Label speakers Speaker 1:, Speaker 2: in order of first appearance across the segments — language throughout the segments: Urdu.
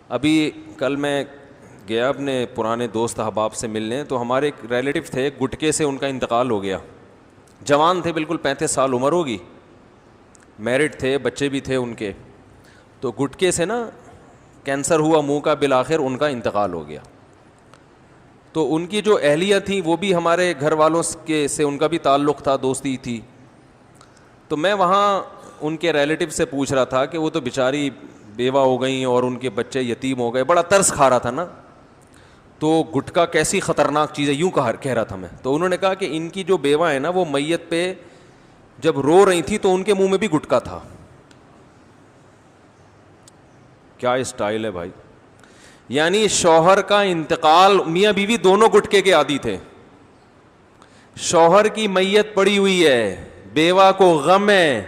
Speaker 1: ابھی کل میں گیا اپنے پرانے دوست احباب سے ملنے, تو ہمارے ایک ریلیٹیو تھے, گٹکے سے ان کا انتقال ہو گیا. جوان تھے, بالکل 35 سال عمر ہوگی, میرڈ تھے, بچے بھی تھے ان کے. تو گٹکے سے نا کینسر ہوا منہ کا, بالآخر ان کا انتقال ہو گیا. تو ان کی جو اہلیہ تھیں وہ بھی ہمارے گھر والوں کے سے ان کا بھی تعلق تھا, دوستی تھی. تو میں وہاں ان کے ریلیٹیو سے پوچھ رہا تھا کہ وہ تو بیچاری بیوہ ہو گئیں اور ان کے بچے یتیم ہو گئے, بڑا ترس کھا رہا تھا نا. تو گٹکا کیسی خطرناک چیز ہے, یوں کہہ رہا تھا میں. تو انہوں نے کہا کہ ان کی جو بیوہ ہے نا, وہ میت پہ جب رو رہی تھی تو ان کے منہ میں بھی گٹکا تھا. کیا اسٹائل ہے بھائی. یعنی شوہر کا انتقال, میاں بیوی دونوں گٹکے کے عادی تھے. شوہر کی میت پڑی ہوئی ہے, بیوہ کو غم ہے,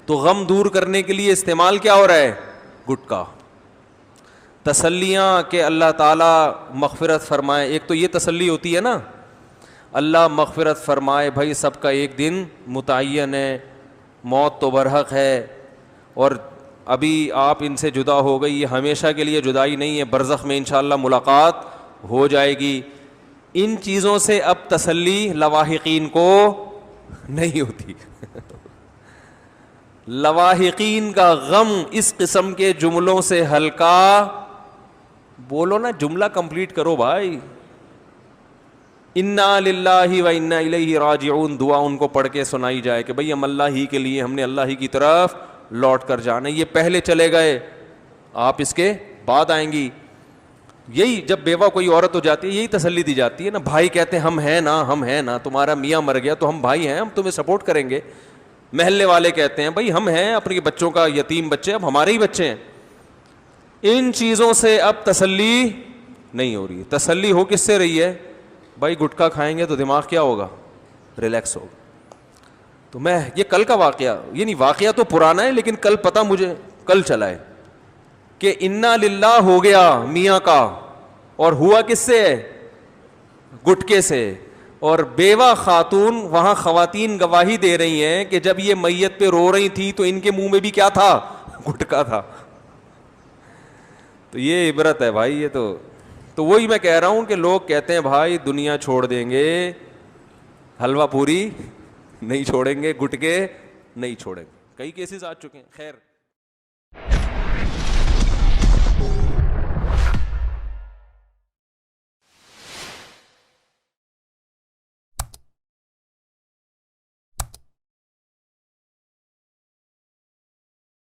Speaker 1: تو غم دور کرنے کے لیے استعمال کیا ہو رہا ہے, گٹکا. تسلیاں کہ اللہ تعالیٰ مغفرت فرمائے, ایک تو یہ تسلی ہوتی ہے نا, اللہ مغفرت فرمائے, بھائی سب کا ایک دن متعین ہے, موت تو برحق ہے, اور ابھی آپ ان سے جدا ہو گئی, یہ ہمیشہ کے لیے جدائی نہیں ہے, برزخ میں انشاءاللہ ملاقات ہو جائے گی. ان چیزوں سے اب تسلی لواحقین کو نہیں ہوتی. لواحقین کا غم اس قسم کے جملوں سے ہلکا. بولو نا, جملہ کمپلیٹ کرو بھائی. انا للہ و انا الیہ راجعون دعا ان کو پڑھ کے سنائی جائے کہ بھئی ہم اللہ ہی کے لیے, ہم نے اللہ ہی کی طرف لوٹ کر جانا. یہ پہلے چلے گئے, آپ اس کے بعد آئیں گی. یہی جب بیوہ کوئی عورت ہو جاتی ہے, یہی تسلی دی جاتی ہے نا. بھائی کہتے ہیں ہم ہیں نا, ہم ہیں نا, تمہارا میاں مر گیا تو ہم بھائی ہیں, ہم تمہیں سپورٹ کریں گے. محلے والے کہتے ہیں بھائی ہم ہیں, اپنے بچوں کا یتیم بچے اب ہمارے ہی بچے ہیں. ان چیزوں سے اب تسلی نہیں ہو رہی. تسلی ہو کس سے رہی ہے بھائی, گٹکا کھائیں گے تو دماغ کیا ہوگا, ریلیکس ہوگا. تو میں یہ کل کا واقعہ, یعنی واقعہ تو پرانا ہے لیکن کل پتہ مجھے کل چلا ہے کہ انا للہ ہو گیا میاں کا, اور ہوا کس سے, گٹکے سے. اور بیوہ خاتون, وہاں خواتین گواہی دے رہی ہیں کہ جب یہ میت پہ رو رہی تھی تو ان کے منہ میں بھی کیا تھا, گٹکا تھا. تو یہ عبرت ہے بھائی. یہ تو وہی میں کہہ رہا ہوں کہ لوگ کہتے ہیں بھائی دنیا چھوڑ دیں گے, حلوہ پوری نہیں چھوڑیں گے, گٹکے نہیں چھوڑیں گے. کئی کیسز آ چکے ہیں. خیر.